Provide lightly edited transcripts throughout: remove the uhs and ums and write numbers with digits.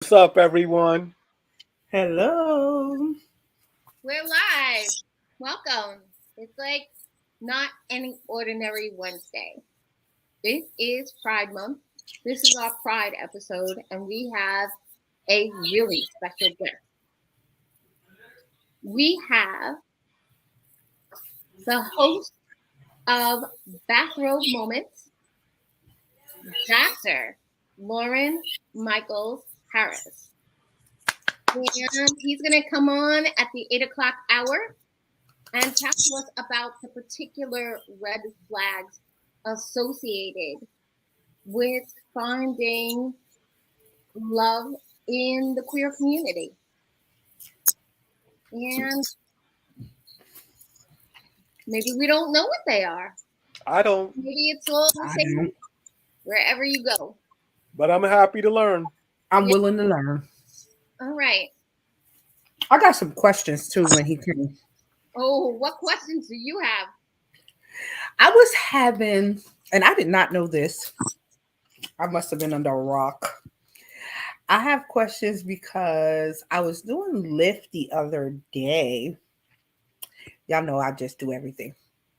What's up, everyone? Hello. We're live. Welcome. It's like not any ordinary Wednesday. This is Pride Month. This is our Pride episode, and we have a really special guest. We have the host of Bathrobe Moments, Dr. Loren Michaels Harris. And he's going to come on at the 8 o'clock hour and talk to us about the particular red flags associated with finding love in the queer community. And maybe we don't know what they are. I don't, Maybe it's all the I same don't. wherever you go. but I'm happy to learn. I'm Yeah. willing to learn. All right. I got some questions too when he came. Oh, what questions do you have? I was having, and I did not know this. I must have been under a rock. I have questions because I was doing Lyft the other day. Y'all know I just do everything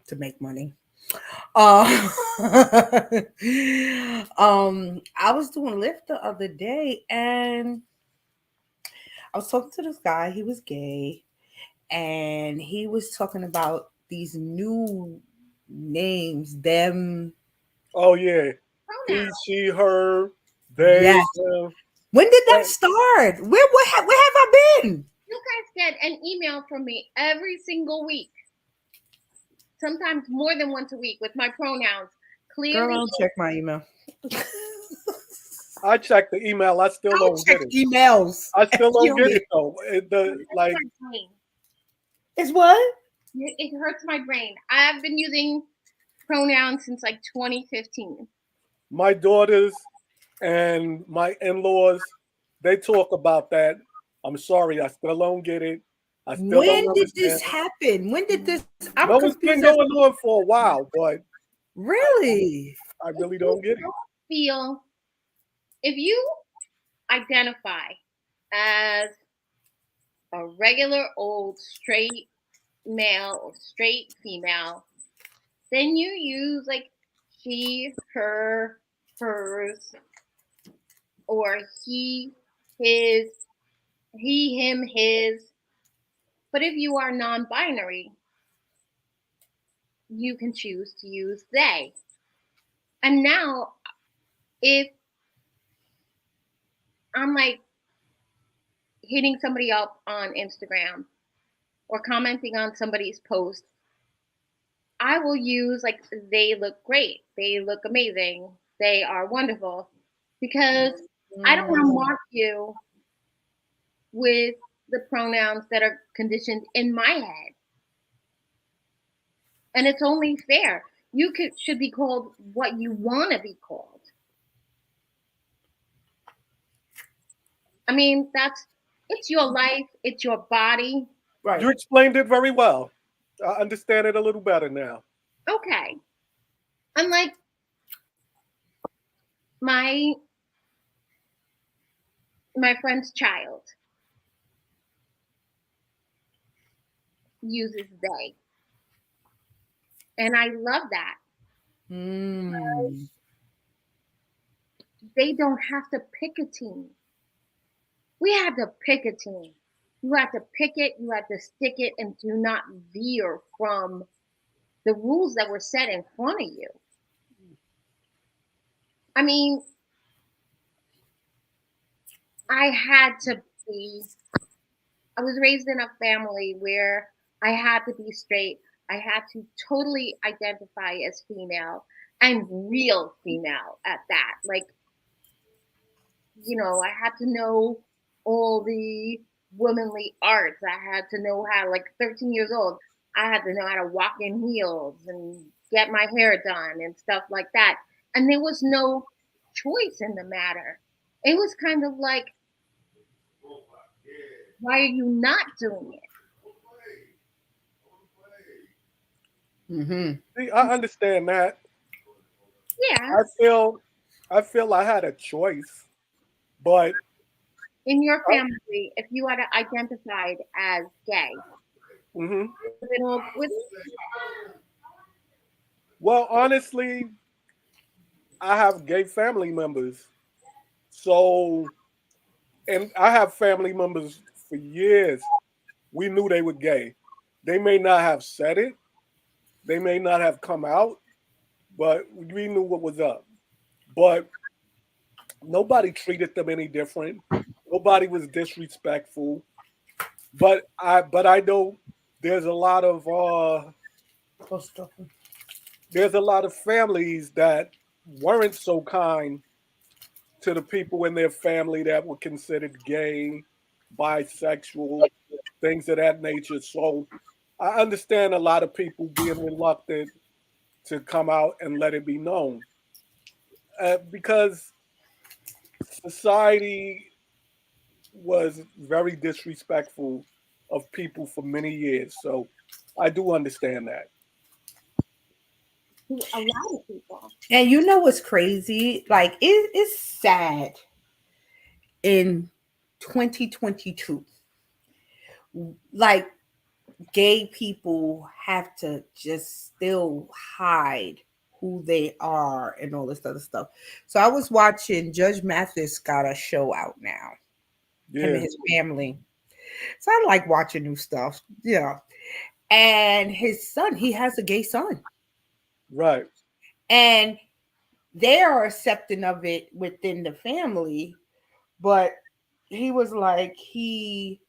to make money. Uh, I was doing Lyft the other day and I was talking to this guy. He was gay and he was talking about these new names, them. Oh yeah, he, Pronouns. she, her, they. Yes. When did that That- start? Where have I been? You guys get an email from me every single week, sometimes more than once a week with my pronouns. Girl, Clearly, don't check my email. I checked the email. I still Don't don't check get it. emails. I still don't get Period. it though. The like, my brain. It's what? It hurts my brain. I've been using pronouns since like 2015. my daughters and my in-laws, they talk about that. I'm sorry, I still don't get it. I still don't When did understand. this happen? When did this? I'm No, it's been confused. going on for a while, but Really? I really don't get it. Feel if you identify as a regular old straight male or straight female, then you use like she, her, hers, or he, his, he, him, his. But if you are non binary, you can choose to use they. And now, if I'm like hitting somebody up on Instagram or commenting on somebody's post, I will use like they look great, they look amazing, they are wonderful, because I don't want to Mm. mark you with the pronouns that are conditioned in my head. And it's only fair. Should be called what you want to be called. I mean, it's your life, it's your body. Right. You explained it very well. I understand it a little better now. Okay. Unlike my my friend's child uses they. And I love that. Mm. They don't have to pick a team. We had to pick a team. You had to pick it, you had to stick it, and do not veer from the rules that were set in front of you. I mean, I had to be, I was raised in a family where I had to be straight. I had to totally identify as female and real female at that. Like, I had to know all the womanly arts. I had to know how, like 13 years old, I had to know how to walk in heels and get my hair done and stuff like that. And there was no choice in the matter. It was kind of like, why are you not doing it? Mm-hmm. See, I understand that. Yeah, I feel I had a choice, but In your family, if you had identified as gay, Mm-hmm. would it all with Well, honestly, I have gay family members. So, and I have family members for years. We knew they were gay. They may not have said it, they may not have come out, but we knew what was up. But nobody treated them any different. Nobody was disrespectful. But I know there's a lot of there's a lot of families that weren't so kind to the people in their family that were considered gay, bisexual, things of that nature. So I understand a lot of people being reluctant to come out and let it be known because society was very disrespectful of people for many years. So I do understand that. to a lot of people? And you know what's crazy? Like it's sad in 2022. Like gay people have to just still hide who they are and all this other stuff. So I was watching Judge Mathis got a show out now, him and Yeah, his family. So I like watching new stuff. Yeah. And his son, he has a gay son. right. And they are accepting of it within the family, but he was like he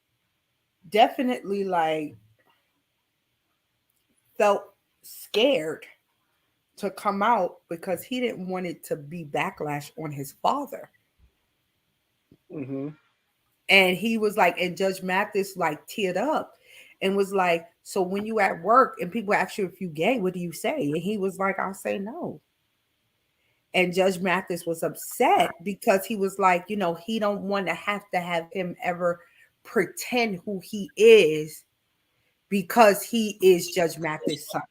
definitely like felt scared to come out because he didn't want it to be backlash on his father. Hmm. And he was like, and Judge Mathis like teared up and was like, so when you at work and people ask you if you gay, what do you say? And he was like, I'll say no. And Judge Mathis was upset because he was like, he don't want to have him ever pretend who he is because he is Judge Mathis' son.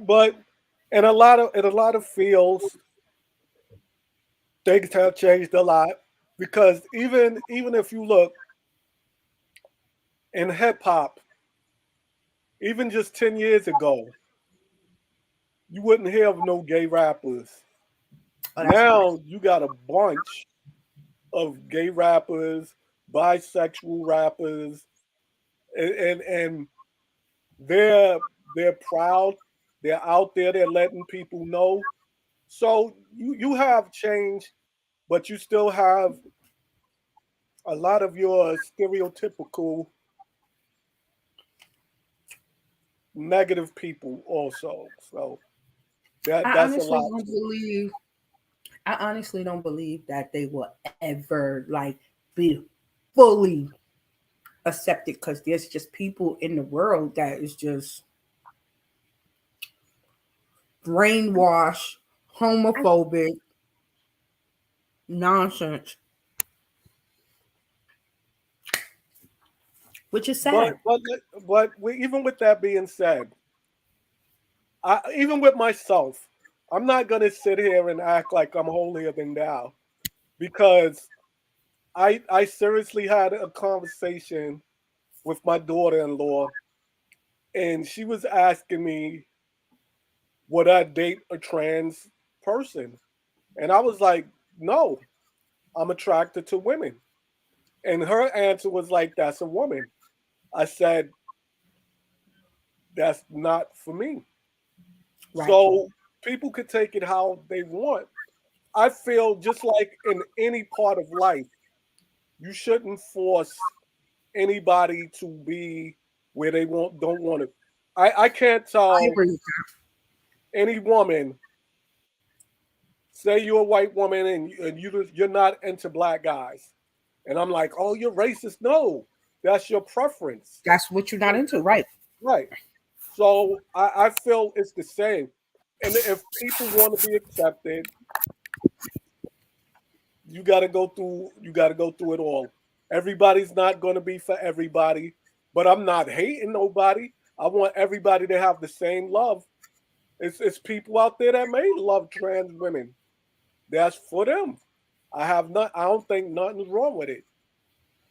But in a lot of fields, things have changed a lot because even if you look in hip hop, even just 10 years ago, you wouldn't hear of no gay rappers. Oh, that's right. Now you got a bunch of gay rappers, bisexual rappers, and they're proud. They're out there. They're letting people know. So you have change, but you still have a lot of your stereotypical negative people also. So I that's a honestly lot don't too. believe. I honestly don't believe that they will ever like be fully accepted because there's just people in the world that is just brainwashed, I, homophobic nonsense, which is But sad. but even with that being said, even with myself, I'm not gonna sit here and act like I'm holier than thou because I seriously had a conversation with my daughter-in-law, and she was asking me would I date a trans person, and I was like, no, I'm attracted to women, and her answer was like, that's a woman. I said, that's not for me. Right. So people could take it how they want. I feel just like in any part of life, you shouldn't force anybody to be where they don't want to. I can't I tell agree. any woman, say you're a white woman and you're not into black guys, and I'm like, oh, you're racist. No, that's your preference, That's what you're not into, right? right? So I feel it's the same. And if people want to be accepted, you got to go through it all. Everybody's not going to be for everybody, but I'm not hating nobody. I want everybody to have the same love. It's people out there that may love trans women. That's for them. I don't think nothing's wrong with it.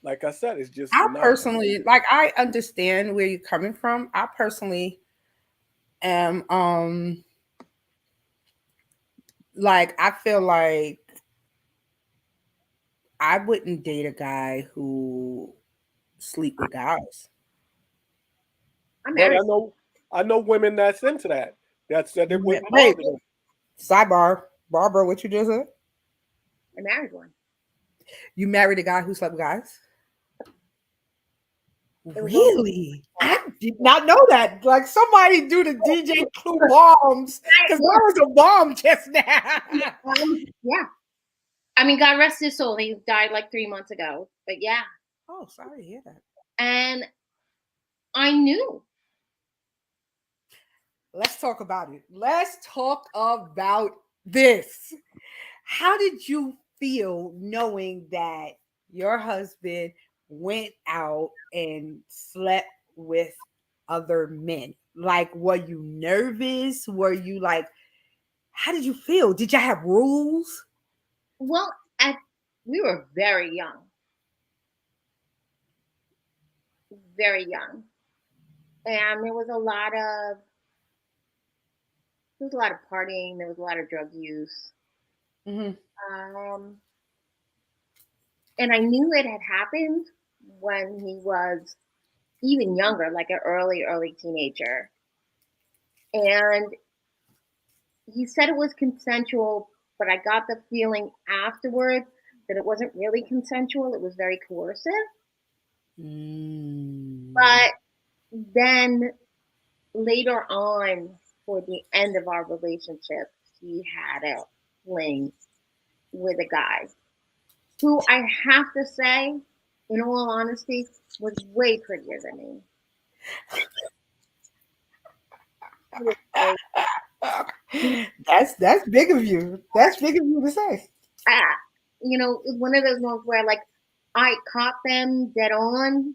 Like I said, it's just I not. personally, like, I understand where you're coming from. I personally am, like, I feel like I wouldn't date a guy who sleep with guys. I'm But married. I know women that's into that. That said it wouldn't Wait, bother them. sidebar, Barbara, what you just said? I married one. You married a guy who slept with guys? It was only Really? I did not know that. Like, somebody do the DJ Clue bombs, because yeah. there was a bomb just now. Yeah. I mean, God rest his soul. He died like 3 months ago. But yeah. Oh, sorry to hear that. And I knew. Let's talk about it. Let's talk about this. How did you feel knowing that your husband went out and slept with other men? Like, were you nervous? Were you like, how did you feel? Did you have rules? Well, we were very young. Very young. And there was a lot of partying, there was a lot of drug use. Mm-hmm. Um, and I knew it had happened when he was even younger, like an early teenager. And he said it was consensual, but I got the feeling afterwards that it wasn't really consensual. It was very coercive. Mm. But then later on, for the end of our relationship, he had a fling with a guy who I have to say, in all honesty, was way prettier than me. He was way, That's big of you. That's big of you to say. ah, it's one of those ones where like I caught them dead on,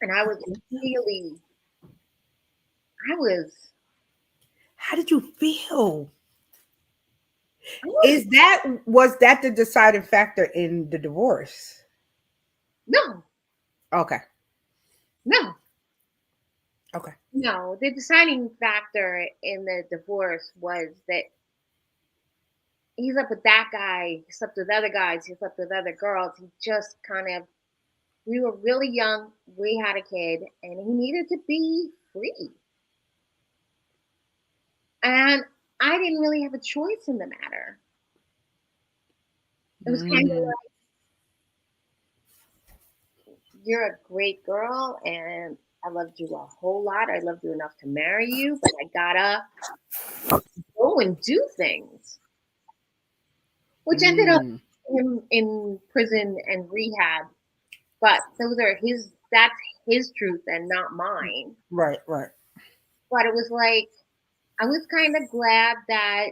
and really, I was, How did you feel? I was Was that the deciding factor in the divorce? no, Okay. no, Okay. no. The deciding factor in the divorce was that he's up with that guy, he slept with other guys, he slept with other girls. He just kind of, we were really young, we had a kid, and he needed to be free. And I didn't really have a choice in the matter. It was kind of Mm. like, you're a great girl, and I loved you a whole lot. I loved you enough to marry you, but I gotta go and do things, which ended up Mm. him in prison and rehab. But that's his truth and not mine. Right, right. But it was like, I was kind of glad that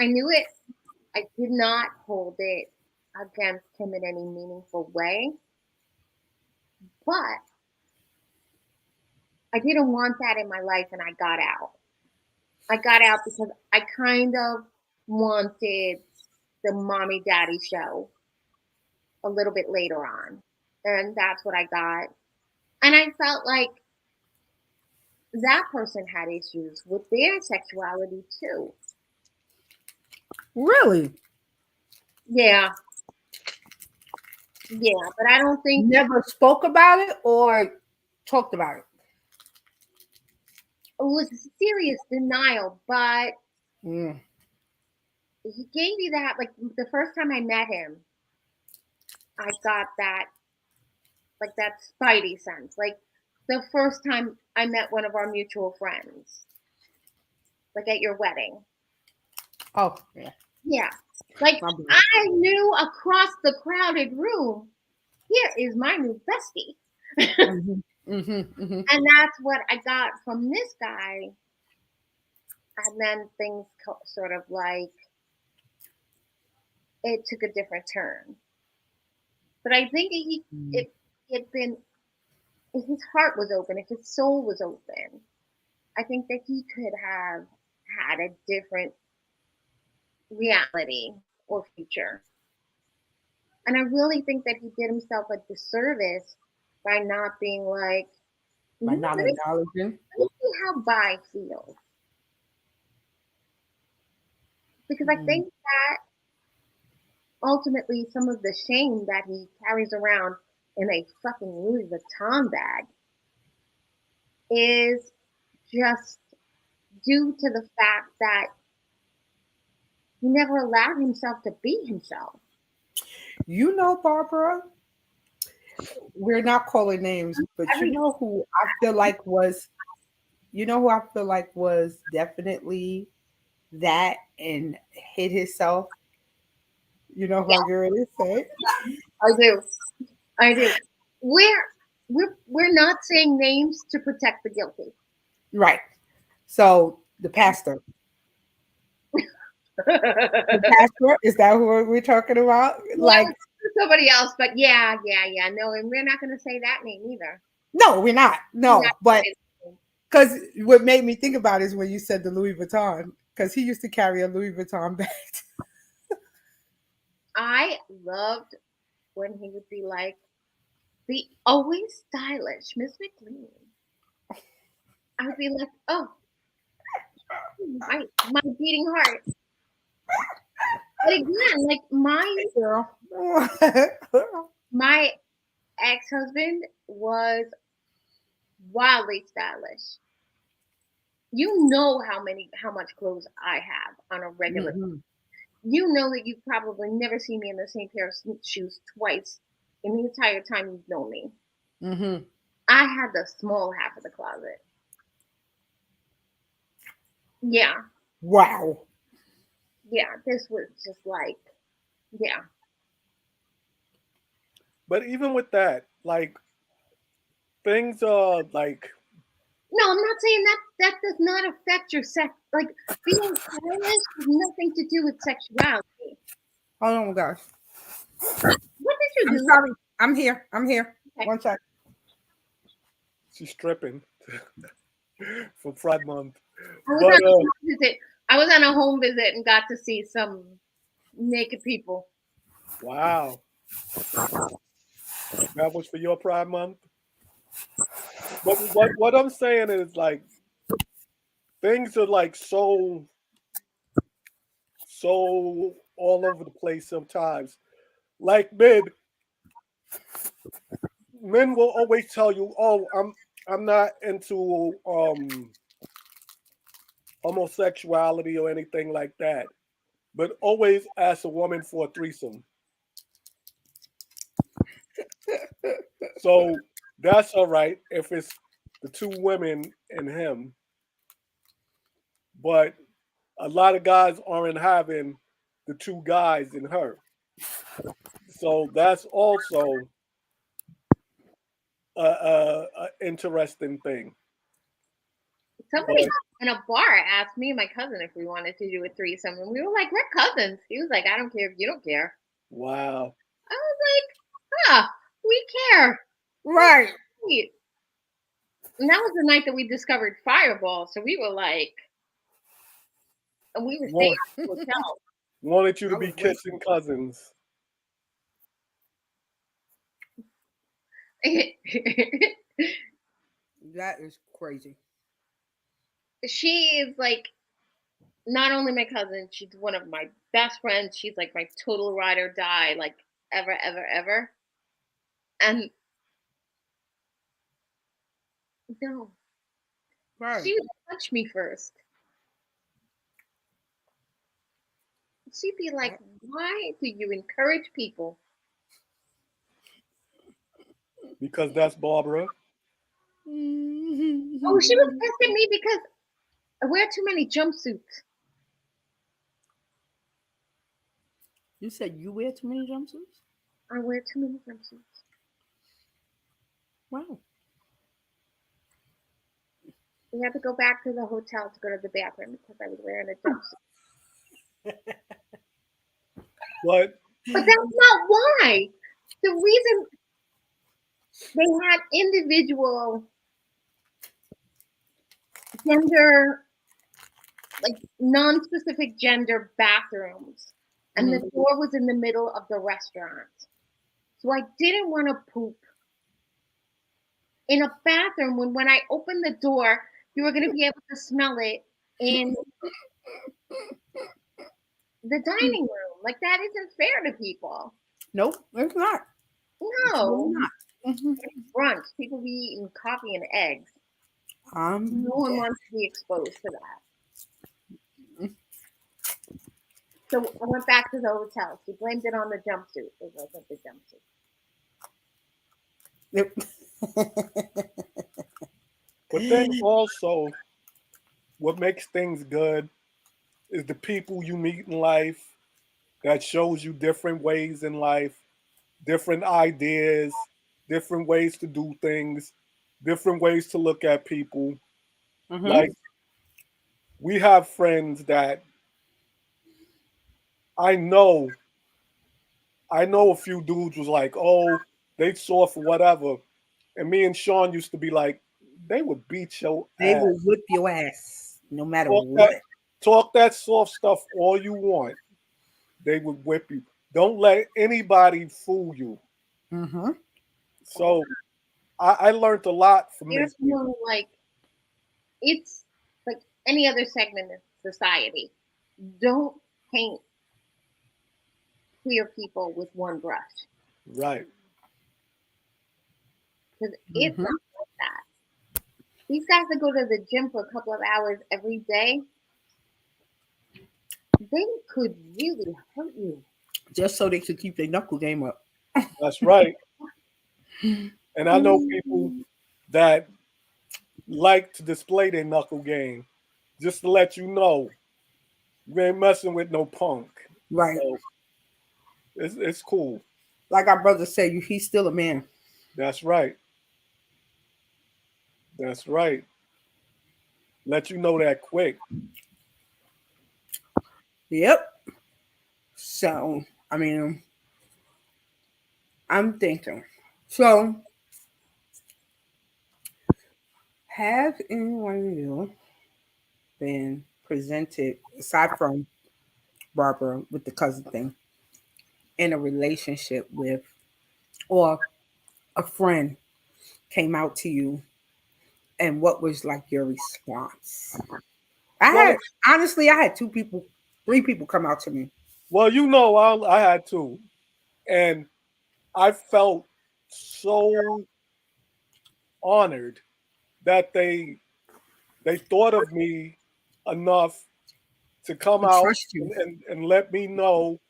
I knew it. I did not hold it against him in any meaningful way. But I didn't want that in my life, and I got out. I got out because I kind of wanted the mommy daddy show a little bit later on. And that's what I got. And I felt like that person had issues with their sexuality too. Really? Yeah, yeah. But I don't think Never spoke about it or talked about it. it was serious denial, but Mm. he gave you that, like the first time I met him, I got that, like that spidey sense. Like the first time I met one of our mutual friends, like at your wedding. Oh, yeah. Yeah. Like My bad. I knew across the crowded room, here is my new bestie. Mhm, mhm, mhm. And that's what I got from this guy. And then things sort of like, it took a different turn. But I think Mm. if he had been, if his heart was open, if his soul was open, I think that he could have had a different reality or future. And I really think that he did himself a disservice by not being like, By not let me acknowledging. see how Bai feels. Because I think that ultimately some of the shame that he carries around in a fucking Louis Vuitton bag is just due to the fact that he never allowed himself to be himself. You know, Barbara, we're not calling names, but you Every know who I feel like was, you know who I feel like was definitely that and hid himself. You know who I'm going to say? I do. I do. We're we're not saying names to protect the guilty. Right. So the pastor. The Well, pastor, is that who we're talking about? Like, somebody else, but yeah. No, and we're not going to say that name either. no, we're not. We're No, not but saying that name. because what made me think about is when you said the Louis Vuitton, because he used to carry a Louis Vuitton bag. I loved when he would be like, the always stylish Miss McLean. I would be like, oh, my beating heart. But again, like Girl. my ex husband was wildly stylish. You know how much clothes I have on a regular. Mhm. You know that you've probably never seen me in the same pair of shoes twice in the entire time you've known me. Mhm. I had the small half of the closet. Yeah, Wow. yeah. This was just like, yeah. But even with that, like things are like No, I'm not saying that that does not affect your sex. Like being stylish has nothing to do with sexuality. Oh my gosh. What did I'm you do? sorry. I'm here. I'm here. Okay. One sec. she's stripping for Pride Month. I was But on a home visit. I was on a home visit and got to see some naked people. wow, that was for your Pride Month. But what I'm saying is like things are like so all over the place sometimes. Like men will always tell you, "Oh, I'm not into homosexuality or anything like that," but always ask a woman for a threesome. So that's all right if it's the two women and him, but a lot of guys aren't having the two guys and her. So that's also a interesting thing. Somebody But in a bar asked me and my cousin if we wanted to do a threesome, and we were like, "We're cousins." He was like, "I don't care if you don't care." wow, I was like, "Huh, we care." Right. Sweet. And that was the night that we discovered Fireball, so we were like, and we were staying want, at the hotel. wanted you to I be was waiting. kissing cousins. That is crazy. She is like not only my cousin, she's one of my best friends. She's like my total ride or die, like ever. And no, Right. she would touch me first. She'd be like, "Why do you encourage people?" Because that's Barbara. Oh, she was pissed at me because I wear too many jumpsuits. You said you wear too many jumpsuits? I wear too many jumpsuits. Wow. We had to go back to the hotel to go to the bathroom because I was wearing a jumpsuit. But But that's not why. The reason they had individual gender like non-specific gender bathrooms, and the Mhm. door was in the middle of the restaurant. So I didn't want to poop in a bathroom when I opened the door, you were going to be able to smell it in the dining room. Like that isn't fair to people. Nope, it's not. It's really No. not. Mhm. Brunch, people be eating coffee and eggs. No one Yeah. wants to be exposed to that. So I went back to the hotel. She blamed it on the jumpsuit. It wasn't the jumpsuit. Yep. But then also, what makes things good is the people you meet in life that shows you different ways in life, different ideas, different ways to do things, different ways to look at people. Mhm. Like we have friends that I know, I know a few dudes was like, oh, they soft or whatever. And me and Sean used to be like, they would beat your They ass. will whip your ass no matter Talk that, what. talk that soft stuff all you want. They would whip you. Don't let anybody fool you. Mhm. So I learned a lot from There's these people. no like, it's like any other segment of society. Don't paint queer people with one brush Right. because it's Mhm. not like that. These guys that go to the gym for a couple of hours every day, they could really hurt you. Just so they could keep their knuckle game up. That's right. And I know people that like to display their knuckle game just to let you know you ain't messing with no punk. Right. So it's cool. Like our brother said, he's still a man. That's right. That's right. Let you know that quick. Yep. So, I mean, I'm thinking. So, have anyone of you been presented, aside from Barbara with the cousin thing, in a relationship with, or a friend came out to you, and what was like your response? I Well, had, honestly, I had 2 people, 3 people come out to me. well, I had to, and I felt so honored that they thought of me enough to come To out trust you. and let me know,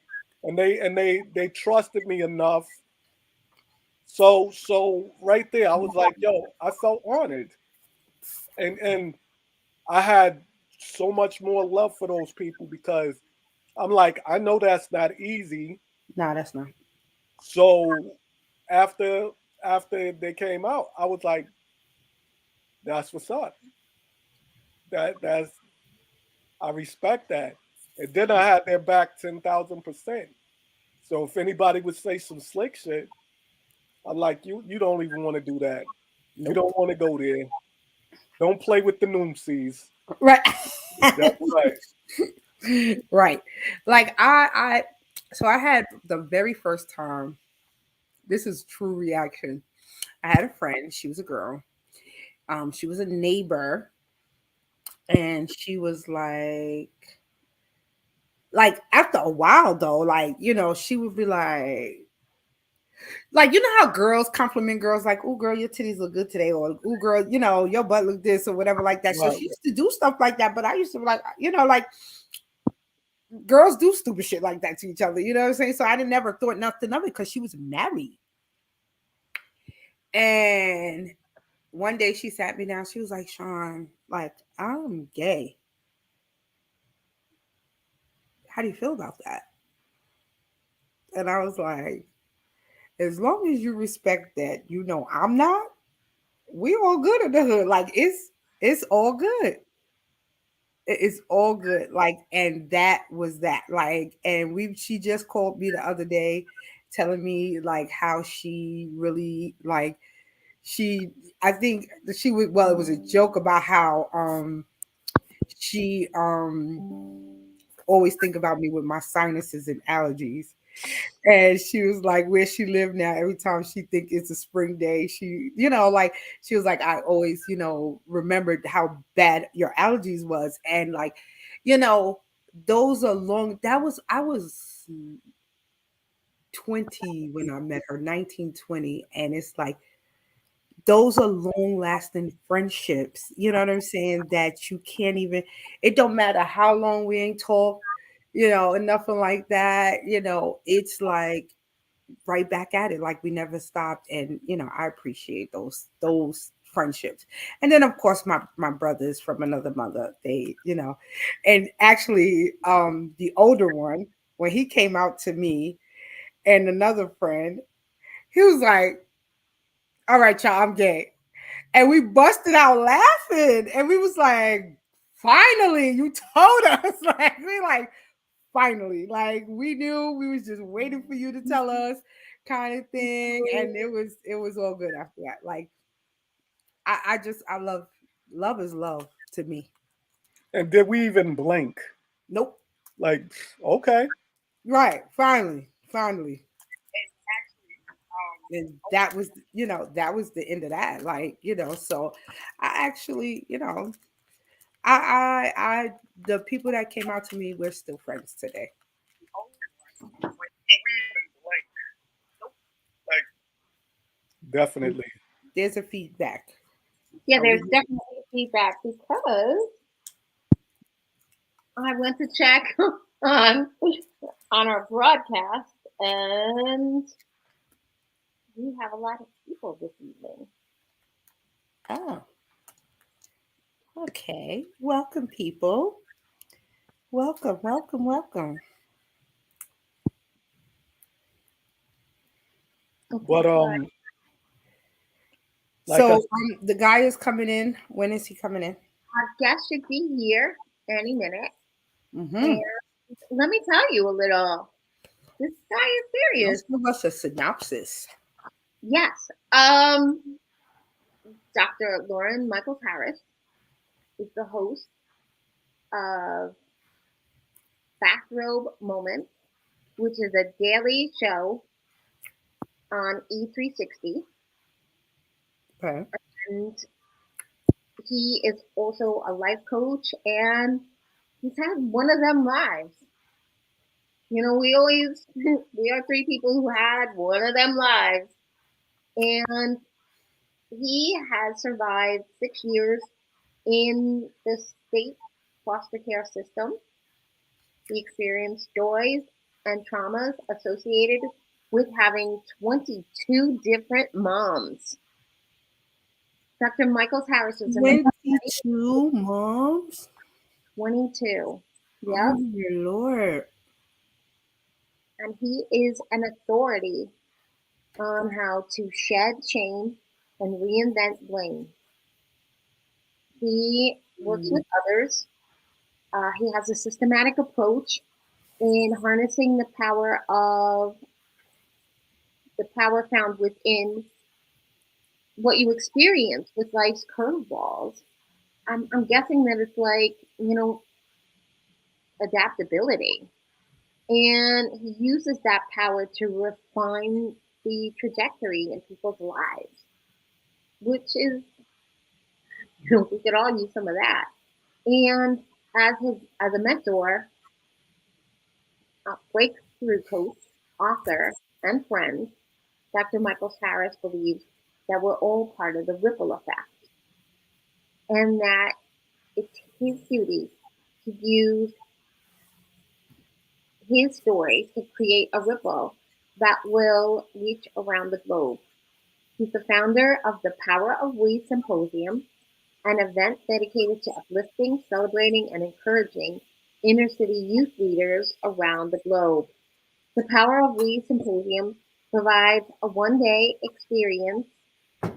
and they trusted me enough. So right there, I was like, yo, I felt honored, and I had so much more love for those people because I'm like, I know that's not easy. No, that's not. So after after they came out, I was like, that's what's up. That's I respect that. And then I had their back 10,000%. So if anybody would say some slick shit, I'm like, you don't even want to do that. You Nope. don't want to go there. Don't play with the noomsies. Right. That's right. Right. Like so I had the very first time, this is true reaction. I had a friend, she was a girl. She was a neighbor, and she was like after a while though, like, she would be like, how girls compliment girls, like, "Oh girl, your titties look good today," or "Oh girl, your butt look this," or whatever like that. So Right. she used to do stuff like that, but I used to be like, like girls do stupid shit like that to each other, you know what I'm saying? So I didn't never thought nothing of it because she was married. And one day she sat me down, she was like, "Sean, like, I'm gay. How do you feel about that?" And I was like, as long as you respect that, I'm not, we all good in the hood. Like it's all good. It's all good. Like, and that was that. Like, and she just called me the other day telling me like how she really like she I think that she was, well, it was a joke about how she always think about me with my sinuses and allergies. And she was like, where she lived now, every time she think it's a spring day, she, like she was like, I always, remembered how bad your allergies was. And like, you know, those are long, I was 20 when I met her, 1920. And it's like, those are long lasting friendships. You know what I'm saying? That you can't even, it don't matter how long we ain't talk, and nothing like that. It's like right back at it, like we never stopped. And, I appreciate those friendships. And then of course my brothers from another mother, they, and actually the older one, when he came out to me and another friend, he was like, all right, y'all, I'm gay. And we busted out laughing. And we was like, finally, you told us. Like, we like, finally. Like, we knew, we was just waiting for you to tell us, kind of thing. And it was all good after that. Like, I love is love to me. And did we even blink? Nope. Like, okay. Right. Finally. Finally. And that was, that was the end of that. Like, so I actually, I the people that came out to me, we're still friends today. Definitely. There's a feedback. Yeah, Are there's we? definitely feedback because I went to check on on our broadcast, and we have a lot of people this evening. Oh, okay. Welcome, people. Welcome, welcome, welcome. Okay, But so like I So the guy is coming in. When is he coming in? our guest should be here any minute. Mm-hmm. And let me tell you a little. This guy is serious. Let's give us a synopsis. Yes. Dr. Loren Michaels Harris is the host of Bathrobe Moments, which is a daily show on E360. Okay. And he is also a life coach, and he's had one of them lives. We always, we are three people who had one of them lives. And he has survived 6 years in the state foster care system. He experienced joys and traumas associated with having 22 different moms. Dr. Michaels Harris is an 22 moms? 22. Oh, Yep. my Lord. And he is an authority on how to shed shame and reinvent blame. He works with others. He has a systematic approach in harnessing the power found within what you experience with life's curveballs. I'm guessing that it's like, adaptability. And he uses that power to refine the trajectory in people's lives, which is, we could all use some of that. And as a mentor, a breakthrough coach, author, and friend, Dr. Michael Harris believes that we're all part of the ripple effect, and that it's his duty to use his story to create a ripple that will reach around the globe. He's the founder of the Power of We Symposium, an event dedicated to uplifting, celebrating, and encouraging inner city youth leaders around the globe. The Power of We Symposium provides a one-day experience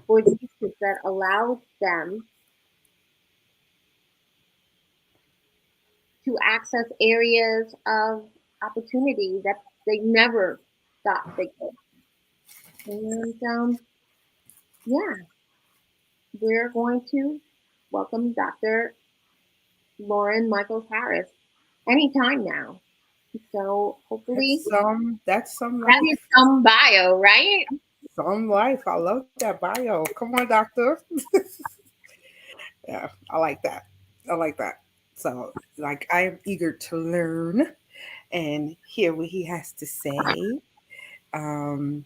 for youth that allows them to access areas of opportunity that they never thought they could. And yeah, we're going to welcome Dr. Loren Michaels Harris anytime now. So hopefully That's some that is life. some bio, right? Some life. I love that bio. Come on, doctor. Yeah, I like that. I like that. So, like, I am eager to learn and hear what he has to say. Um,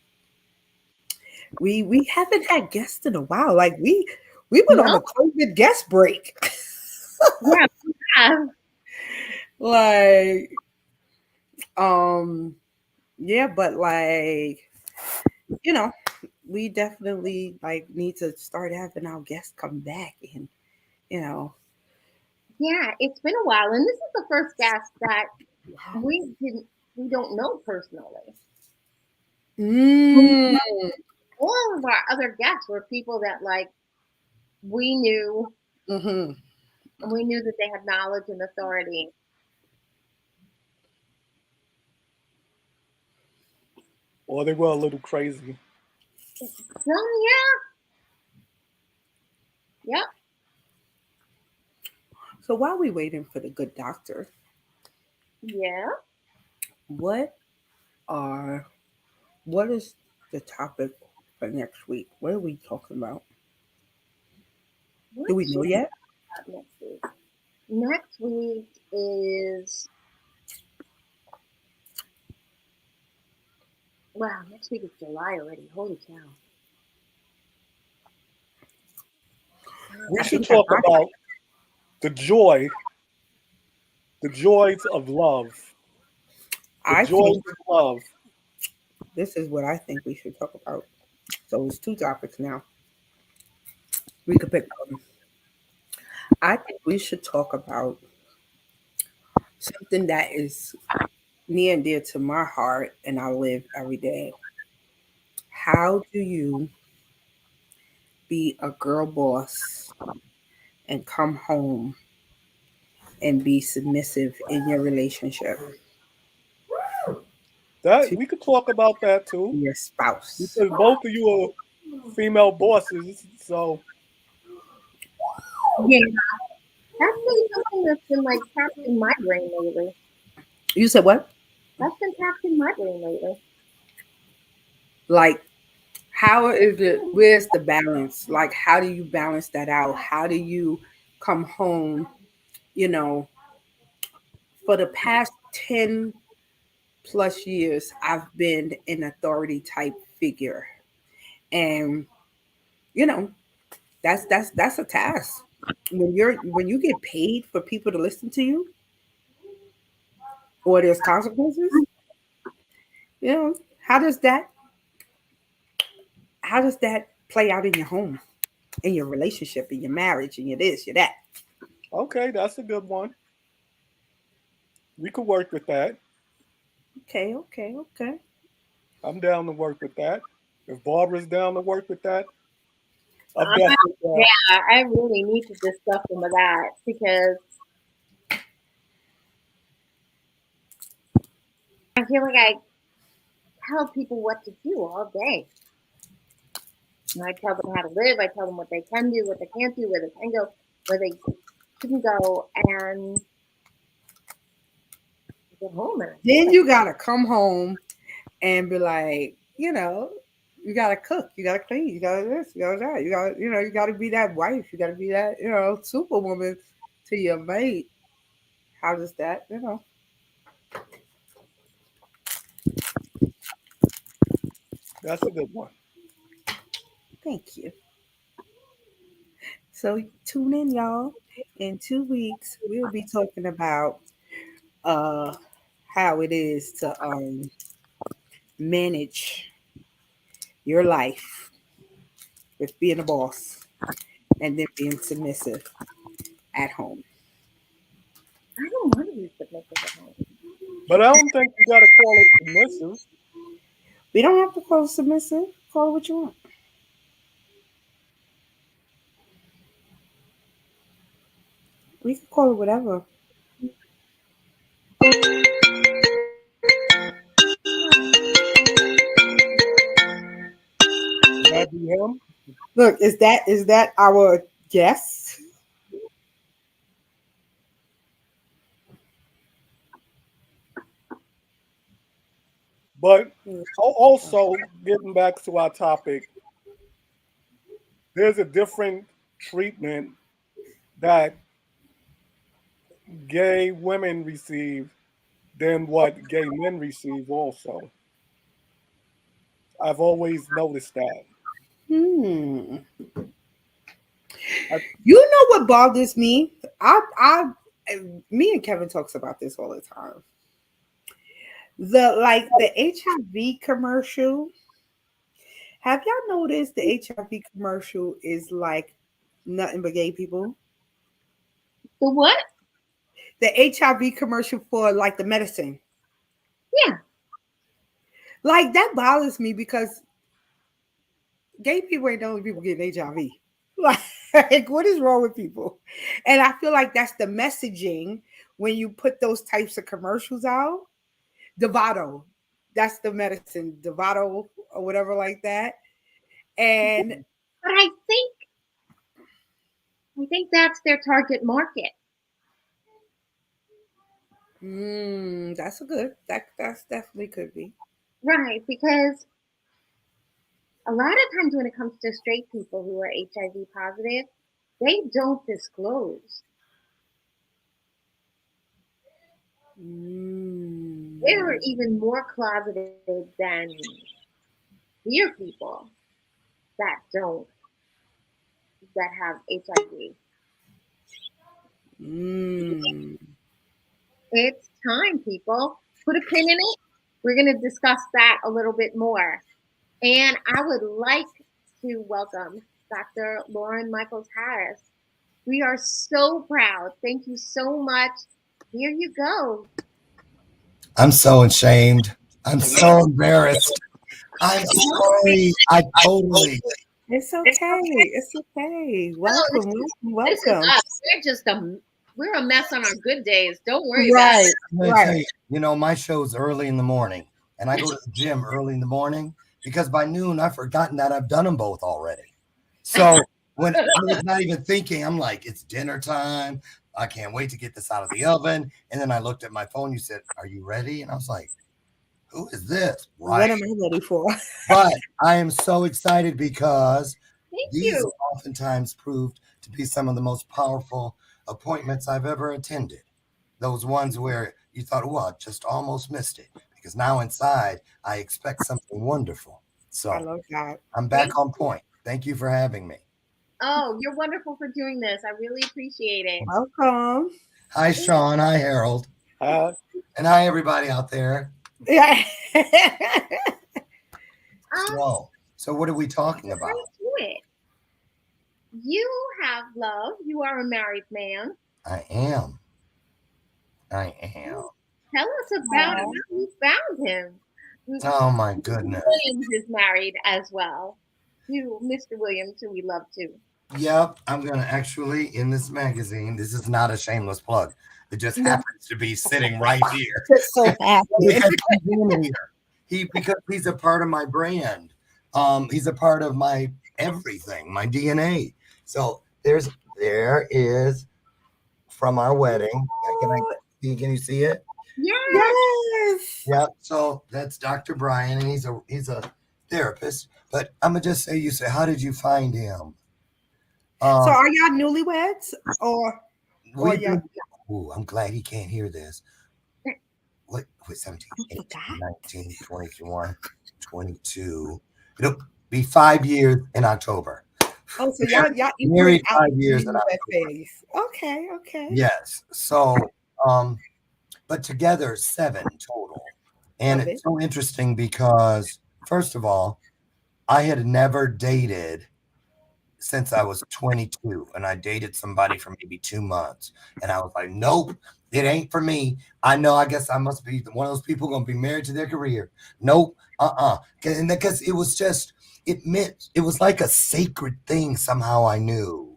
we haven't had guests in a while. Like we went on No, a COVID guest break. yeah, yeah. Like, um, yeah, but like, you know, we definitely like need to start having our guests come back and you know, Yeah, it's been a while, and this is the first guest that wow. we don't know personally. Mm, All of our other guests were people that like we knew mm-hmm. we knew that they had knowledge and authority. Or they were a little crazy. So yeah, yep, So while we waiting for the good doctor, yeah. what are what is the topic for next week? What are we talking about? What Do we know should we yet? have next week? Next week is wow. Next week is July already. Holy cow! We I should think that talk about the joy, the joys of love, the I joys think of love. this is what I think we should talk about. So it's two topics now. We could pick one. I think we should talk about something that is near and dear to my heart and I live every day. How do you be a girl boss and come home and be submissive in your relationship That to we could talk about that too, your spouse? because both of you are female bosses. So Yeah, that's been something that's been like tapped in my brain lately. You said what? That's been tapped in my brain lately. Like, how is it? Where's the balance? Like, how do you balance that out? How do you come home? You know, for the past 10 plus years, I've been an authority type figure. And, you know, that's a task. When you get paid for people to listen to you or there's consequences, you know, how does that how does that play out in your home, in your relationship, in your marriage, in your this, your that? okay, that's a good one. We could work with that. Okay, okay, okay. I'm down to work with that. If Barbara's down to work with that, I'm Uh, definitely down. yeah, I really need to discuss some of that because I feel like I tell people what to do all day. And I tell them how to live. I tell them what they can do, what they can't do, where they can go, where they shouldn't go, and get home and I feel Then like you gotta come home and be like, you gotta cook, you gotta clean, you gotta this, you gotta that, you gotta be that wife, you gotta be that, superwoman to your mate. How does that? That's a good one. Thank you. So tune in, y'all. In 2 weeks, we'll be talking about uh how it is to manage your life with being a boss and then being submissive at home. I don't want to be submissive at home. But I don't think you got to call it submissive. We don't have to call it submissive. Call it what you want. We can call it whatever. Would that be him? Look, is that our guess? But also, getting back to our topic, there's a different treatment that gay women receive than what gay men receive, also. I've always noticed that. Hmm. I, You know what bothers me? Me and Kevin talks about this all the time. The HIV commercial. Have y'all noticed the HIV commercial is like nothing but gay people? The what? The HIV commercial for like the medicine. Yeah. Like that bothers me because gay people ain't the only people getting HIV. Like, what is wrong with people? And I feel like that's the messaging when you put those types of commercials out. Devado, that's the medicine, Devado or whatever like that. And But I think that's their target market. that's a good. That's definitely could be. Right, because a lot of times when it comes to straight people who are HIV positive, they don't disclose. They're Mm, even more closeted than queer people that don't that have HIV. mm. It's time, people. Put a pin in it. We're going to discuss that a little bit more. And I would like to welcome Dr. Loren Michaels Harris. We are so proud. Thank you so much. Here you go. I'm so ashamed. I'm so embarrassed. I'm sorry. I totally. It's okay. It's okay. Oh, Welcome, this is welcome. us. We're a mess on our good days. Don't worry about Right, it. I'm going to tell right. you, my show's early in the morning, and I go to the gym early in the morning because by noon I've forgotten that I've done them both already. So when I was not even thinking, I'm like, it's dinner time. I can't wait to get this out of the oven. And then I looked at my phone. You said, "Are you ready?" And I was like, "Who is this?" Right. What am I ready for? But I am so excited because Thank these you. have oftentimes proved to be some of the most powerful appointments I've ever attended. Those ones where you thought, oh, I just almost missed it. Because now inside, I expect something wonderful. I So love that. I'm Thank back on point. Thank you for having me. Oh, you're wonderful for doing this. I really appreciate it. Welcome. Hi, Sean. Hi, Harold. I, And hi, everybody out there. Yeah. Um, So what are we talking right about? to it. You have love. You are a married man. I am. I am. Tell us about Aw. how you found him. Oh, my Mr. goodness. Williams is married as well to Mr. Williams, who we love too. Yep, I'm gonna actually in this magazine. This is not a shameless plug. It just No, happens to be sitting right here just so happy. because he's in here. Because he's a part of my brand. He's a part of my everything, my DNA. So there is from our wedding. Can I Oh, see? Can you see it? Yes. yes. Yep. So that's Dr. Brian, and he's a therapist. But I'm gonna just say, you say, how did you find him? So Um, are y'all newlyweds or we've y'all been. Ooh, I'm glad he can't hear this. What 17, I 18, forgot. 19, 21, 22. It'll be 5 years in October. Oh, so y'all Married, y'all equaling married out the 5 years in newlywed October. phase. Okay, okay. Yes. So, um, but together 7 total. And Love it's it. so interesting because, first of all, I had never dated since I was 22, and I dated somebody for maybe 2 months, and I was like, nope, it ain't for me. I know. I guess I must be one of those people going to be married to their career. Nope. And because it was just, it meant it was like a sacred thing. Somehow I knew.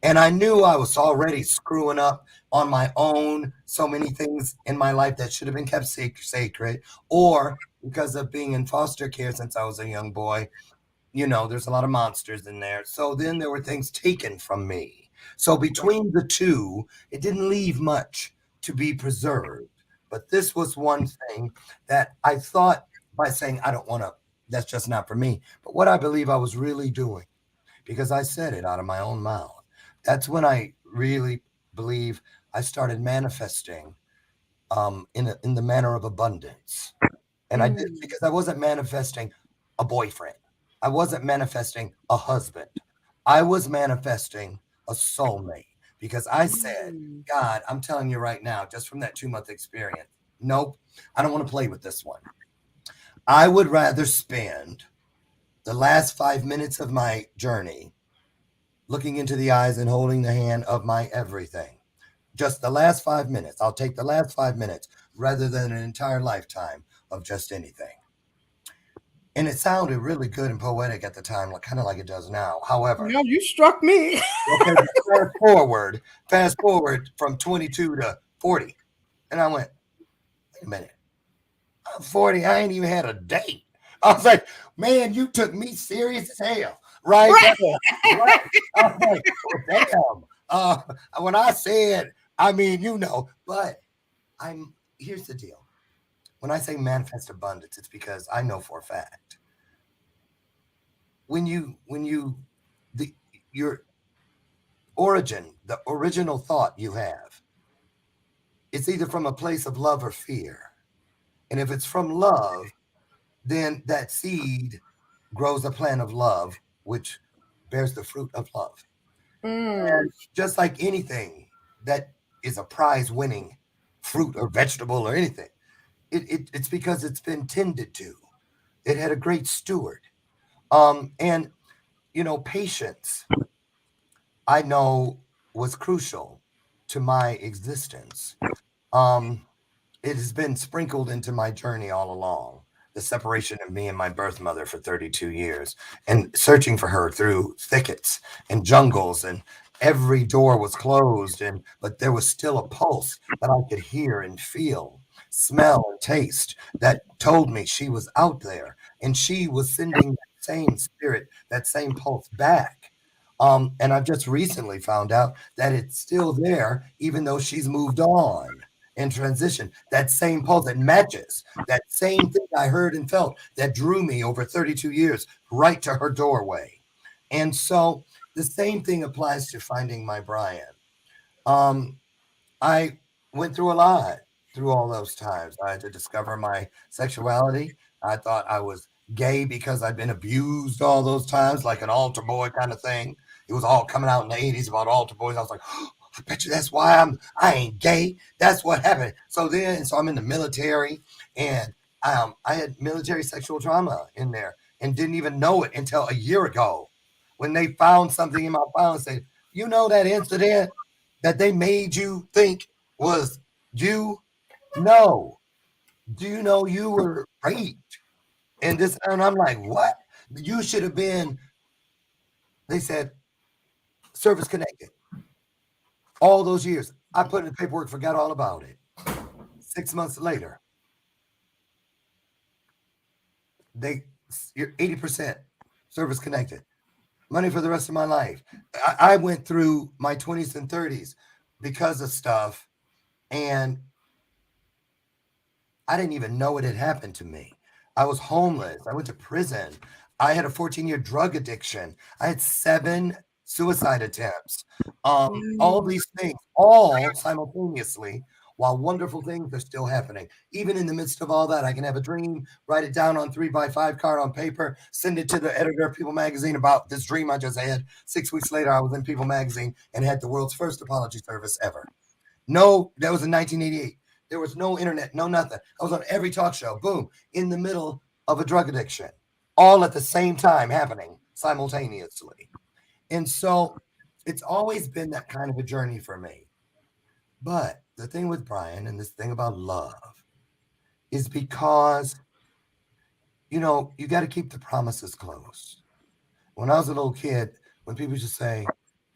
And I knew I was already screwing up on my own so many things in my life that should have been kept sacred, or because of being in foster care since I was a young boy, there's a lot of monsters in there. So then there were things taken from me. So between the two, it didn't leave much to be preserved. But this was one thing that I thought by saying I don't want to, that's just not for me. But what I believe I was really doing, because I said it out of my own mouth, that's when I really believe I started manifesting in the manner of abundance. And I did it Mm. because I wasn't manifesting a boyfriend. I wasn't manifesting a husband. I was manifesting a soulmate because I said, Mm. God, I'm telling you right now, just from that 2 month experience, nope, I don't want to play with this one. I would rather spend the last 5 minutes of my journey looking into the eyes and holding the hand of my everything. Just the last 5 minutes. I'll take the last 5 minutes rather than an entire lifetime of just anything. And it sounded really good and poetic at the time, like, kind of like it does now. However, No, you struck me. okay, fast forward from 22 to 40. And I went, wait a minute, I'm 40. I ain't even had a date. I was like, man, you took me serious as hell. Right? Right. Right. I was like, oh, damn. When I said, I mean, but here's the deal. When I say manifest abundance, it's because I know for a fact when you the your origin, the original thought you have, it's either from a place of love or fear. And if it's from love, then that seed grows a plant of love, which bears the fruit of love. Mm. And just like anything that is a prize winning fruit or vegetable or anything, it's because it's been tended to. It had a great steward. And patience, I know, was crucial to my existence. Um, it has been sprinkled into my journey all along. The separation of me and my birth mother for 32 years and searching for her through thickets and jungles, and every door was closed, but there was still a pulse that I could hear and feel, smell and taste, that told me she was out there and she was sending that same spirit, that same pulse back. And I've just recently found out that it's still there, even though she's moved on in transition. That same pulse that matches that same thing I heard and felt that drew me over 32 years right to her doorway. And so the same thing applies to finding my Brian. Um, I went through a lot through all those times. I had to discover my sexuality. I thought I was gay because I'd been abused all those times, like an altar boy kind of thing. It was all coming out in the 80s about altar boys. I was like, oh, I bet you that's why I ain't gay. That's what happened. So I'm in the military, and I had military sexual trauma in there and didn't even know it until a year ago when they found something in my file and said, that incident that they made you think was you? No. Do you know you were raped? And I'm like, what? You should have been, they said, service connected. All those years. I put in the paperwork, forgot all about it. 6 months later, you're 80% service connected. Money for the rest of my life. I went through my 20s and 30s because of stuff, and I didn't even know it had happened to me. I was homeless. I went to prison. I had a 14-year drug addiction. I had 7 suicide attempts. All Mm. these things, all simultaneously, while wonderful things are still happening. Even in the midst of all that, I can have a dream, write it down on 3x5 card on paper, send it to the editor of People Magazine about this dream I just had. 6 weeks later, I was in People Magazine and had the world's first apology service ever. No, that was in 1988. There was no internet, no nothing. I was on every talk show, boom, in the middle of a drug addiction, all at the same time happening simultaneously. And so it's always been that kind of a journey for me. But the thing with Brian and this thing about love is because, you got to keep the promises close. When I was a little kid, when people used to say,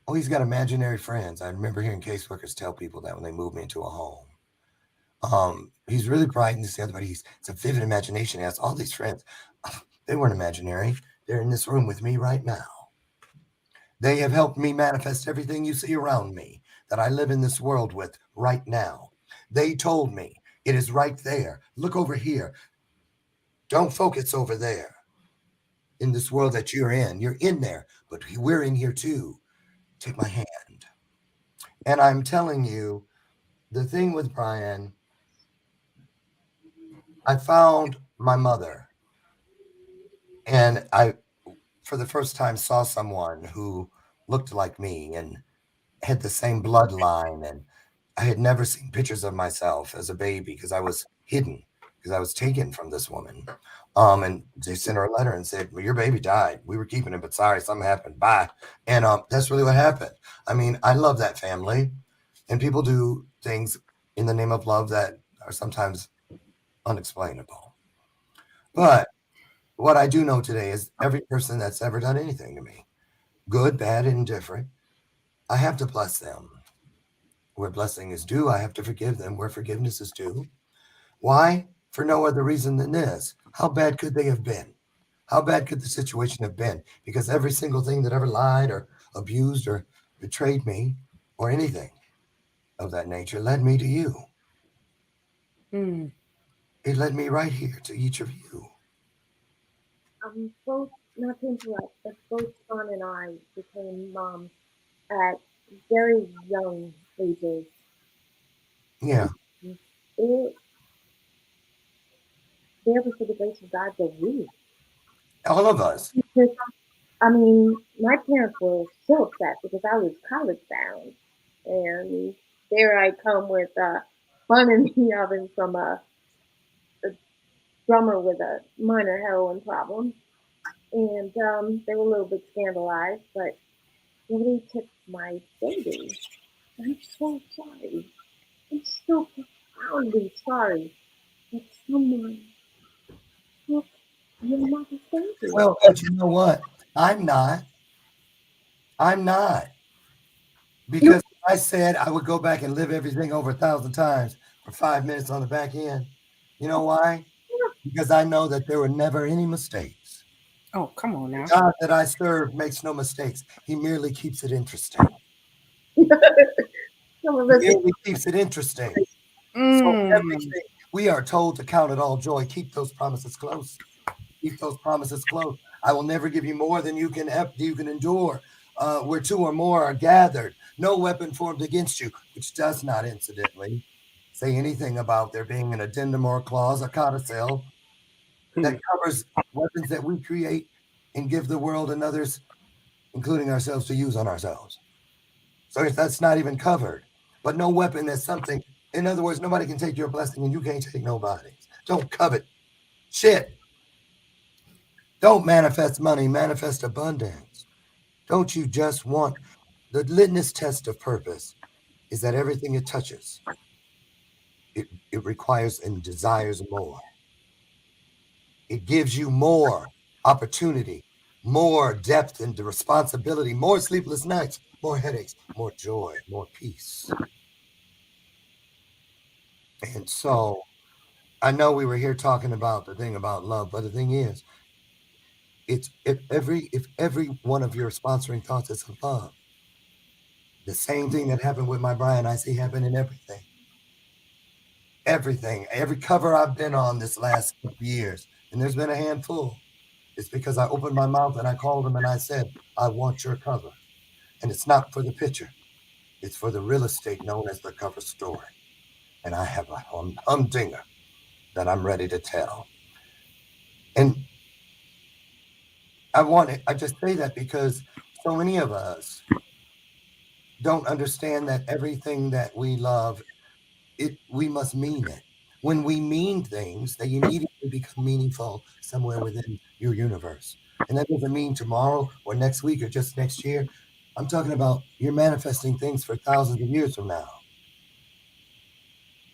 oh, he's got imaginary friends, I remember hearing caseworkers tell people that when they moved me into a home. He's really bright and this the other, but it's a vivid imagination. He has all these friends. They weren't imaginary. They're in this room with me right now. They have helped me manifest everything you see around me that I live in this world with right now. They told me it is right there. Look over here. Don't focus over there in this world that you're in. You're in there, but we're in here too. Take my hand. And I'm telling you, the thing with Brian, I found my mother, and I, for the first time, saw someone who looked like me and had the same bloodline. And I had never seen pictures of myself as a baby because I was hidden, because I was taken from this woman. And they sent her a letter and said, "Well, your baby died. We were keeping it, but sorry, something happened. Bye." And that's really what happened. I mean, I love that family, and people do things in the name of love that are sometimes unexplainable. But what I do know today is every person that's ever done anything to me, good, bad, and indifferent, I have to bless them. Where blessing is due, I have to forgive them where forgiveness is due. Why? For no other reason than this. How bad could they have been? How bad could the situation have been? Because every single thing that ever lied or abused or betrayed me or anything of that nature led me to you. Mm. It led me right here to each of you. Both, not to interrupt, but both Sean and I became moms at very young ages. Yeah, It, there was the grace of God that we. all of us. Because, I mean, my parents were so upset because I was college bound. And there I come with fun in the oven from a drummer with a minor heroin problem. And they were a little bit scandalized, but nobody took my baby. I'm so sorry. I'm so profoundly sorry that someone took your mother's baby. Well, but you know what? I'm not. I'm not. No, Because I said I would go back and live everything over 1,000 times for 5 minutes on the back end. You know why? Because I know that there were never any mistakes. Oh, come on The now. God that I serve makes no mistakes. He merely keeps it interesting. some of He us, merely keeps it interesting. So Mm. everything we are told to count it all joy, keep those promises close. Keep those promises close. I will never give you more than you can endure. Where two or more are gathered, no weapon formed against you, which does not, incidentally, say anything about there being an addendum or a clause, a codicil that Hmm. covers weapons that we create and give the world and others, including ourselves, to use on ourselves. So that's not even covered. But no weapon is something. In other words, nobody can take your blessing and you can't take nobody's. Don't covet shit. Don't manifest money, manifest abundance. Don't you just want the litmus test of purpose is that everything it touches, it requires and desires more. It gives you more opportunity, more depth and responsibility, more sleepless nights, more headaches, more joy, more peace. And so I know we were here talking about the thing about love, but the thing is, it's if every one of your sponsoring thoughts is of love, the same thing that happened with my Brian, I see happen in everything. Everything, every cover I've been on this last couple years, and there's been a handful. It's because I opened my mouth and I called him and I said, I want your cover. And it's not for the picture, it's for the real estate known as the cover story. And I have a humdinger that I'm ready to tell. And I just say that because so many of us don't understand that everything that we love, we must mean it. When we mean things, they immediately become meaningful somewhere within your universe. And that doesn't mean tomorrow or next week or just next year. I'm talking about you're manifesting things for thousands of years from now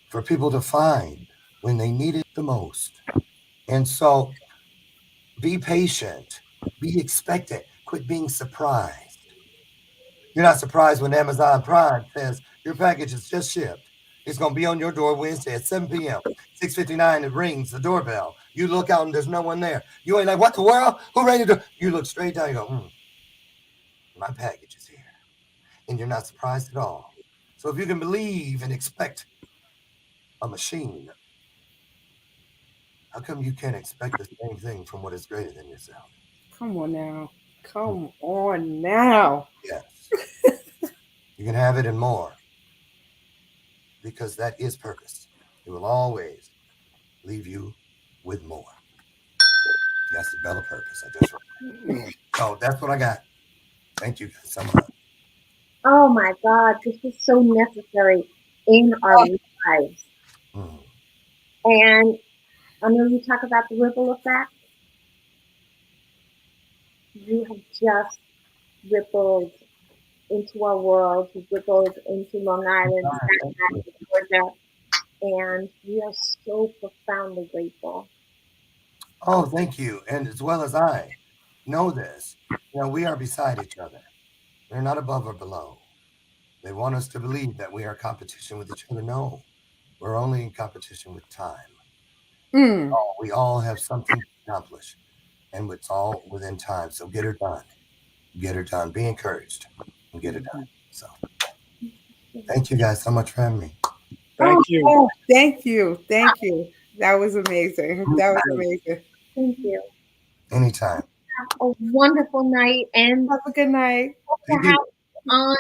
for people to find when they need it the most. And so be patient, be expectant, quit being surprised. You're not surprised when Amazon Prime says your package is just shipped. It's going to be on your door Wednesday at 7 p.m. 6:59, it rings the doorbell. You look out and there's no one there. You ain't like, what the world? Who rang the door? You look straight down. You go, my package is here. And you're not surprised at all. So if you can believe and expect a machine, How come you can't expect the same thing from what is greater than yourself? Come on now. Hmm. Come on now. Yes, you can have it and more because that is purpose. It will always leave you with more. That's the bell of purpose. I just so that's what I got. Thank you guys so much. Oh my God, this is so necessary in our lives. Mhm. And I know you talk about the ripple effect. You have just rippled into our world, you rippled into Long Island, Thank Staten you. Island, Georgia, and we are so profoundly grateful. Oh, thank you. And as well as I know this, we are beside each other. We're not above or below. They want us to believe that we are in competition with each other. No, we're only in competition with time. Mm. We all have something to accomplish, and it's all within time. So get her done. Get her done. Be encouraged and get it done. So thank you guys so much for having me. Oh, Thank you. Oh, thank you. Thank you. That was amazing. That was amazing. thank you. Anytime. Have a wonderful night and Have a good night. hope to Thank have you. you on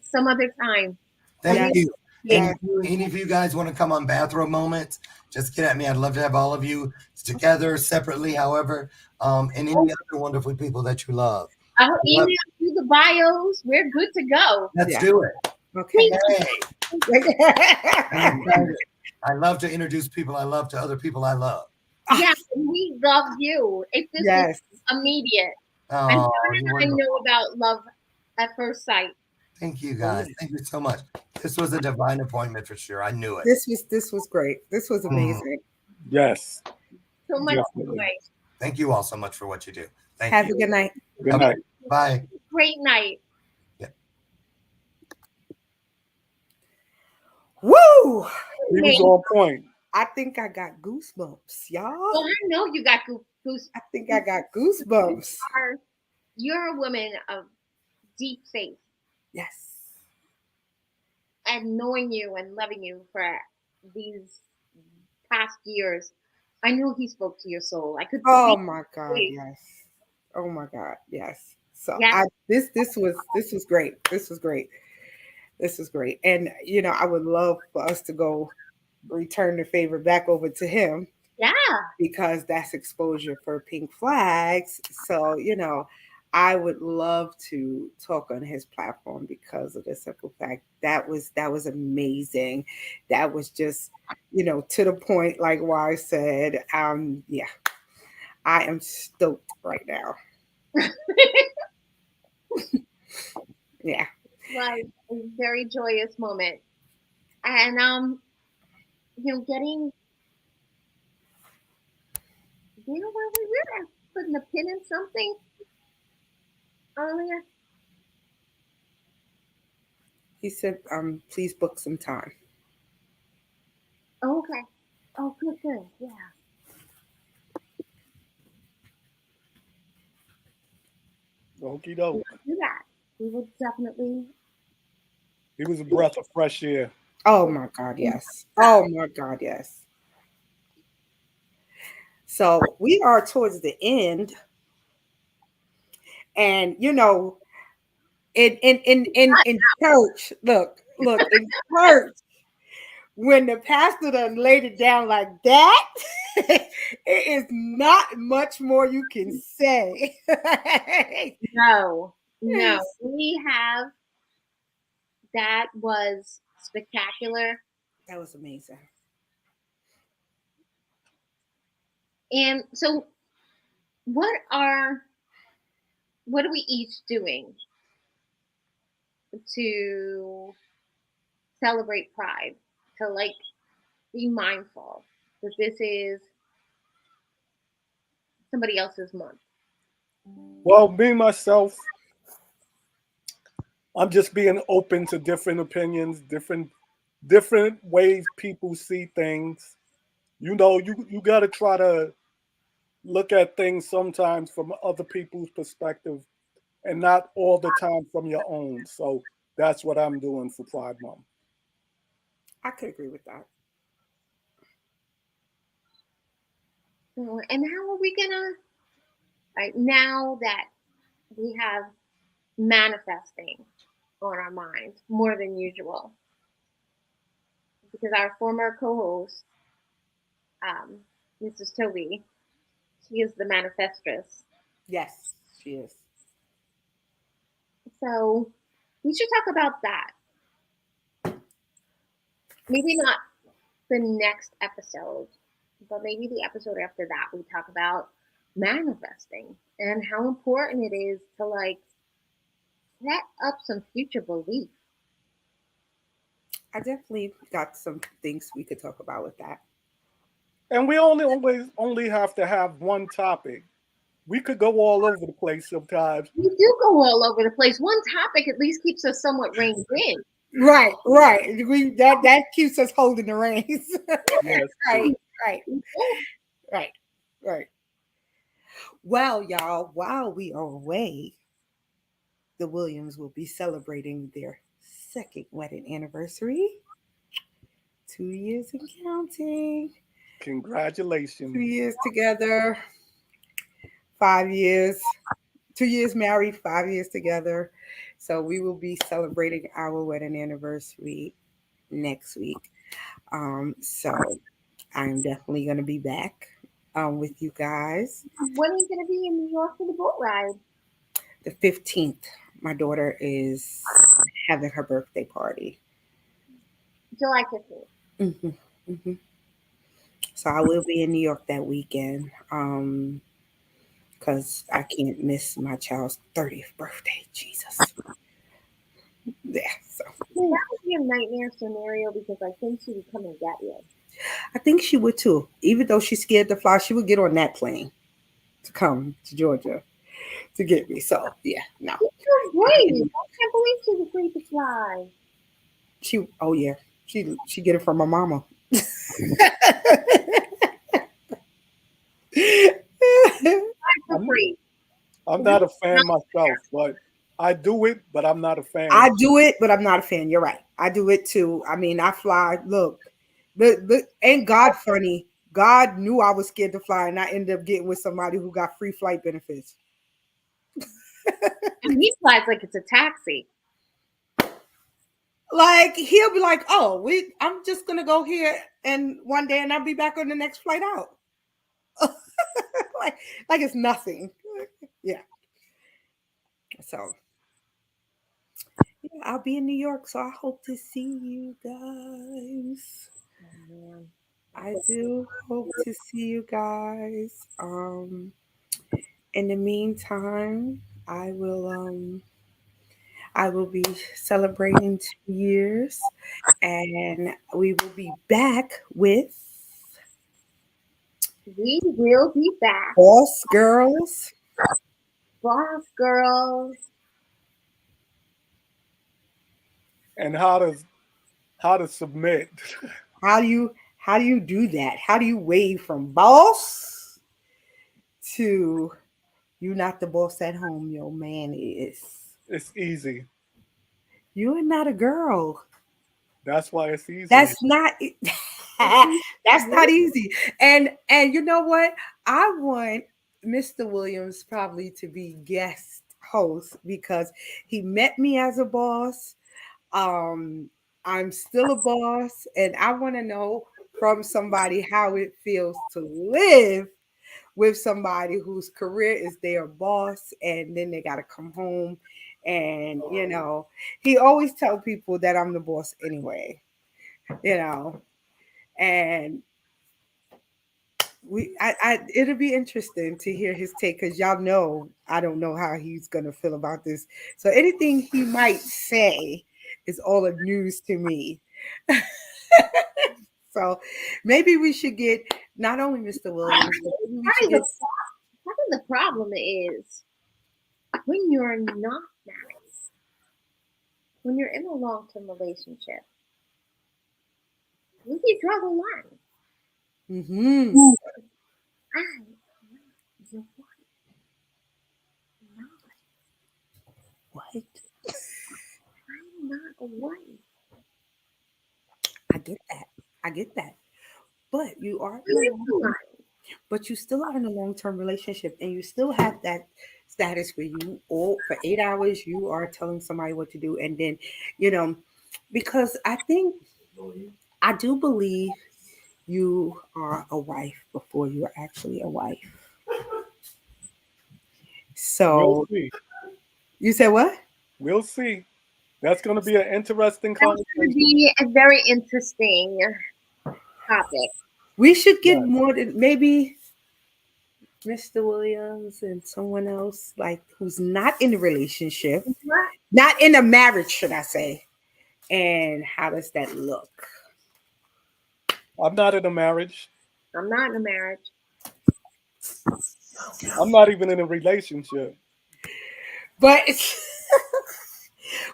some other time. I Thank Yes. really you. appreciate Yes. Any of you guys want to come on bathrobe moments? Just get at me. I'd love to have all of you together, separately, however, and any it. other wonderful people that you love. I'll Love- email you the bios. We're good to go. Let's Yeah. do it. Okay. Hey, I'm excited. I love to introduce people I love to other people I love. Yeah, we love you. This was Yes. immediate. And Oh, you're I wonderful. know about love at first sight. Thank you Oh, guys. yeah. Thank you so much. This was a divine appointment for sure. I knew it. This was great. This was Mm. amazing. Yes, So much definitely. joy. Thank you all so much for what you do. Thank Have you. a good night. Good Okay. night. Bye. Great night. Yeah. Woo! He was Hey, on point. I think I got goosebumps, y'all. well, I know you got goose. I think I got goosebumps. You're a woman of deep faith, Yes. and knowing you and loving you for these past years, I know he spoke to your soul. I could Oh feel my God, it. yes. Oh my God, yes. So Yeah, this was great. This was great. This was great. And I would love for us to go return the favor back over to him yeah. because that's exposure for pink flags. So, I would love to talk on his platform because of the simple fact that was amazing. That was just, to the point, like why I said, yeah, I am stoked right now. Yeah. Was a very joyous moment, and getting where we were, putting a pin in something earlier. He said, please book some time. Oh, okay. Oh, good, good. Yeah, Okie we doke. will do that. We will definitely. He was a breath of fresh air. Oh my God, yes. Oh my God, yes. So we are towards the end, and in church, look, in church, when the pastor done laid it down like that, it is not much more you can say. No, no. We have that was spectacular. That was amazing. And so, what are what are we each doing to celebrate Pride? To be mindful that this is somebody else's month. Well, me myself, I'm just being open to different opinions, different ways people see things. You got to try to look at things sometimes from other people's perspective and not all the time from your own. So that's what I'm doing for Pride Month. I could agree with that. And how are we gonna, right now that we have manifesting on our minds more than usual? Because our former co-host, Mrs. Toby, she is the manifestress. Yes, she is. So we should talk about that. Maybe not the next episode, but maybe the episode after that, we talk about manifesting and how important it is to like set up some future belief. I definitely got some things we could talk about with that. And we only have to have one topic. We could go all over the place sometimes. We do go all over the place. One topic at least keeps us somewhat reined in. Right, right. That keeps us holding the reins. Yes. Right, right, right, right. Well, y'all, while we are away, the Williams will be celebrating their second wedding anniversary. 2 years and counting. Congratulations. 2 years together, 5 years. 2 years married, 5 years together. So we will be celebrating our wedding anniversary next week. So I'm definitely going to be back with you guys. When are you going to be in New York for the boat ride? The 15th, my daughter is having her birthday party. July 15th. Hmm. So I will be in New York that weekend because I can't miss my child's 30th birthday. Jesus. Yeah. So That would be a nightmare scenario because I think she would come and get you. I think she would too. Even though she's scared to fly, she would get on that plane to come to Georgia to get me. So yeah, no. She's so brave. I can't believe she's afraid to fly. Oh yeah, she get it from my mama. I'm I'm, afraid. I'm not a fan myself, but I do it, but I'm not a I fan. do it, but I'm not a fan. You're right. I do it too. I mean, I fly. Look, the ain't God funny? God knew I was scared to fly, and I ended up getting with somebody who got free flight benefits. And he flies like it's a taxi. Like he'll be like, "Oh, I'm just gonna go here, and one day, and I'll be back on the next flight out." like, like it's nothing. Yeah. So yeah, I'll be in New York, so I hope to see you guys. Oh, man. I do hope to see you guys. In the meantime, I will be celebrating 2 years, and we will be back with We will be back. Boss Girls. Boss girls. And how to submit. How do you do that? How do you wave from boss to you not the boss at home, your man is. It's easy. You are not a girl. That's why it's easy. That's not that's not easy. And you know what? I want Mr. Williams probably to be guest host because he met me as a boss. Um I'm still a boss and I want to know from somebody how it feels to live with somebody whose career is their boss and then they got to come home and he always tell people that I'm the boss anyway, you know and it'll be interesting to hear his take because y'all know I don't know how he's gonna feel about this, so anything he might say is all of news to me. So maybe we should get not only Mr. Williams but maybe we should Probably get the problem is when you're not married, when you're in a long-term relationship, we can draw the line. mm-hmm. I am your wife, not. What? I'm not a wife. I get that. I get that. But you are Where's the line? but you still are in a long-term relationship and you still have that status where you all for 8 hours you are telling somebody what to do, and then you know, because I do believe you are a wife before you're actually a wife. We'll So see. you said what? We'll see. That's going to be an interesting That's going to conversation. be a very interesting topic. We should get Right. more than maybe Mr. Williams and someone else like who's not in a relationship, What? not in a marriage, should I say? And how does that look? I'm not in a marriage. I'm not in a marriage. I'm not even in a relationship. But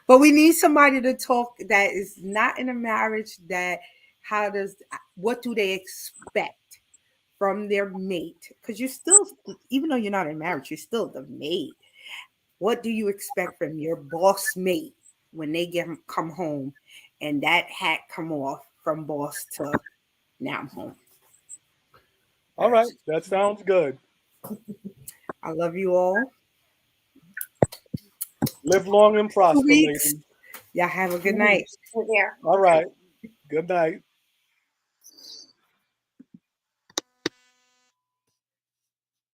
but we need somebody to talk that is not in a marriage. That how does what do they expect from their mate? Because you're still, even though you're not in marriage, you're still the mate. What do you expect from your boss mate when they come home and that hat come off from boss to now I'm home? All right. That sounds good. I love you all. Live long and 2 prosper, weeks. ladies. Y'all have a good Mhm. night. There. All right. Good night.